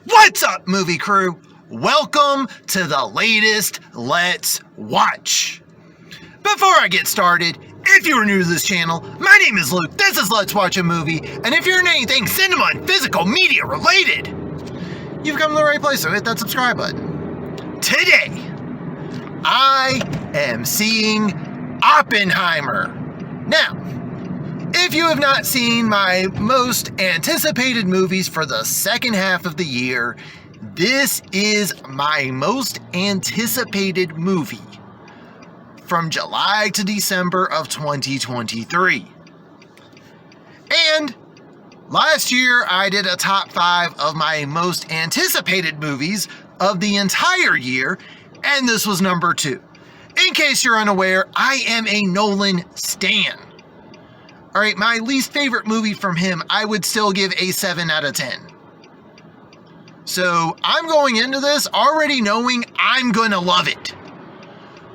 What's up, movie crew? Welcome to the latest Let's Watch. Before I get started, if you are new to this channel, my name is Luke, this is Let's Watch a Movie, and if you're in anything cinema and physical media related, you've come to the right place, so hit that subscribe button. Today, I am seeing Oppenheimer. Now, if you have not seen my most anticipated movies for the second half of the year, this is my most anticipated movie from July to December of 2023. And last year I did a top 5 of my most anticipated movies of the entire year, and this was number 2. In case you're unaware, I am a Nolan stan. Alright, my least favorite movie from him, I would still give a 7 out of 10. So, I'm going into this already knowing I'm going to love it.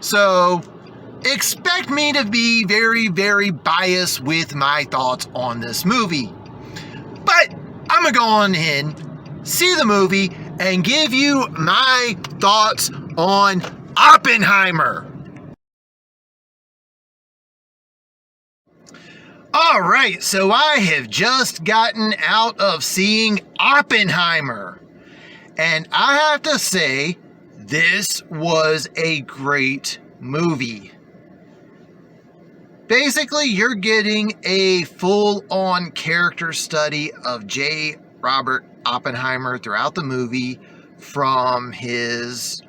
So, expect me to be very, very biased with my thoughts on this movie. But, I'm going to go on in, see the movie, and give you my thoughts on Oppenheimer. Alright, so I have just gotten out of seeing Oppenheimer. And I have to say, this was a great movie. Basically, you're getting a full-on character study of J. Robert Oppenheimer throughout the movie, from his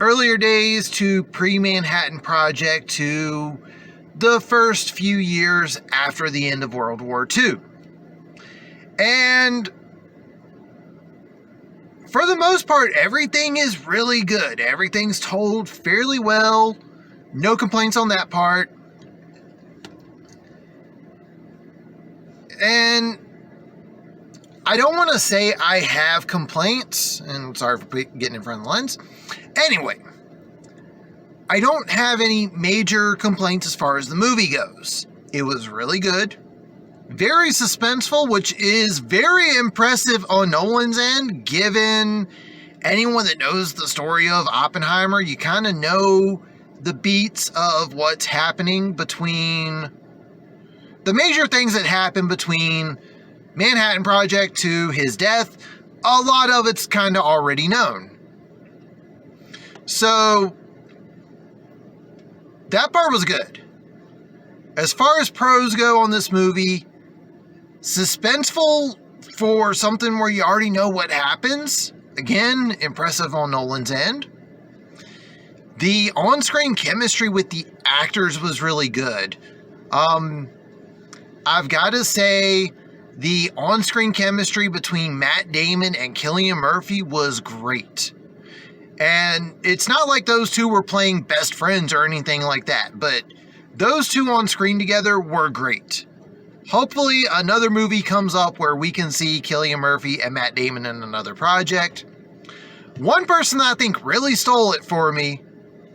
earlier days to pre-Manhattan Project to the first few years after the end of World War II. And for the most part, everything is really good. Everything's told fairly well. No complaints on that part. And I don't want to say I have complaints, and sorry for getting in front of the lens. Anyway, I don't have any major complaints as far as the movie goes. It was really good. Very suspenseful, which is very impressive on Nolan's end, given anyone that knows the story of Oppenheimer, you kind of know the beats of what's happening between the major things that happen between Manhattan Project to his death. A lot of it's kind of already known. So that part was good. As far as pros go on this movie, suspenseful for something where you already know what happens. Again, impressive on Nolan's end. The on-screen chemistry with the actors was really good. I've got to say, the on-screen chemistry between Matt Damon and Cillian Murphy was great. And it's not like those two were playing best friends or anything like that, but those two on screen together were great. Hopefully another movie comes up where we can see Cillian Murphy and Matt Damon in another project. One person that I think really stole it for me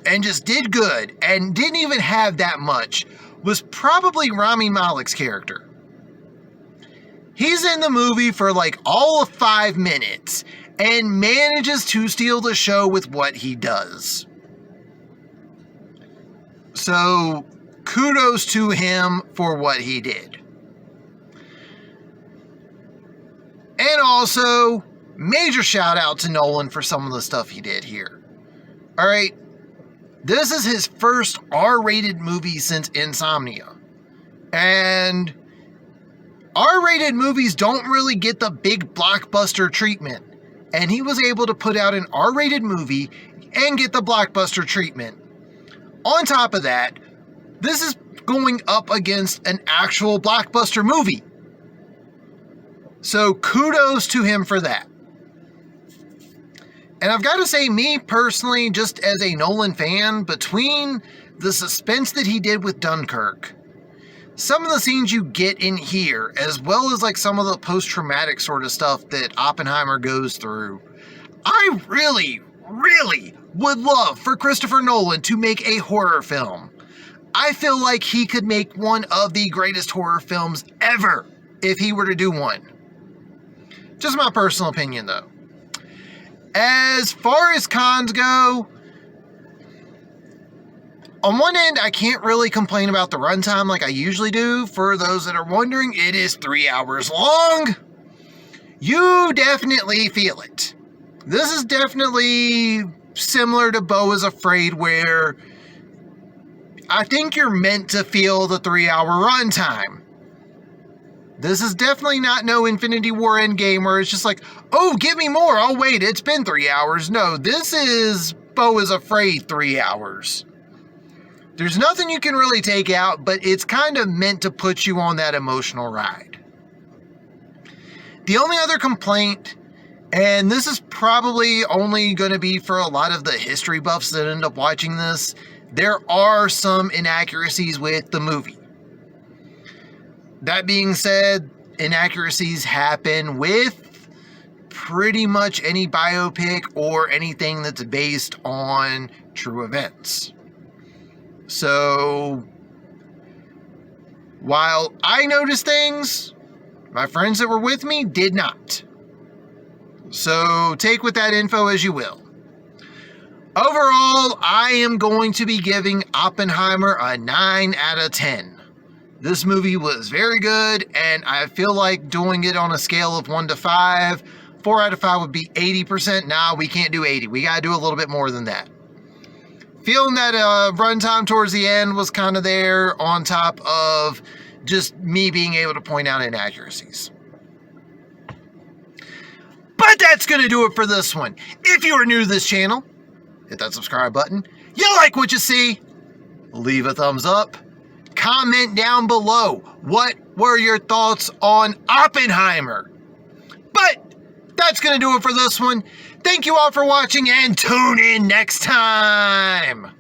and just did good and didn't even have that much was probably Rami Malek's character. He's in the movie for like all of 5 minutes and manages to steal the show with what he does. So, kudos to him for what he did. And also, major shout out to Nolan for some of the stuff he did here. Alright, this is his first R-rated movie since Insomnia. And R-rated movies don't really get the big blockbuster treatment. And he was able to put out an R-rated movie and get the blockbuster treatment. On top of that, this is going up against an actual blockbuster movie. So kudos to him for that. And I've got to say, me personally, just as a Nolan fan, between the suspense that he did with Dunkirk, some of the scenes you get in here, as well as like some of the post-traumatic sort of stuff that Oppenheimer goes through, I really would love for Christopher Nolan to make a horror film. I feel like he could make one of the greatest horror films ever if he were to do one. Just my personal opinion, though. As far as cons go, on one end, I can't really complain about the runtime like I usually do. For those that are wondering, it is 3 hours long. You definitely feel it. This is definitely similar to Beau is Afraid, where I think you're meant to feel the 3 hour runtime. This is definitely not no Infinity War Endgame where it's just like, oh, give me more. Oh, wait, it's been 3 hours. No, this is Beau is Afraid 3 hours. There's nothing you can really take out, but it's kind of meant to put you on that emotional ride. The only other complaint, and this is probably only going to be for a lot of the history buffs that end up watching this, there are some inaccuracies with the movie. That being said, inaccuracies happen with pretty much any biopic or anything that's based on true events. So, while I noticed things, my friends that were with me did not. So, take with that info as you will. Overall, I am going to be giving Oppenheimer a 9 out of 10. This movie was very good, and I feel like doing it on a scale of 1 to 5. 4 out of 5 would be 80%. Nah, we can't do 80. We got to do a little bit more than that. Feeling that runtime towards the end was kind of there on top of just me being able to point out inaccuracies. But that's going to do it for this one. If you are new to this channel, hit that subscribe button. You like what you see? Leave a thumbs up. Comment down below. What were your thoughts on Oppenheimer? But that's going to do it for this one. Thank you all for watching and tune in next time.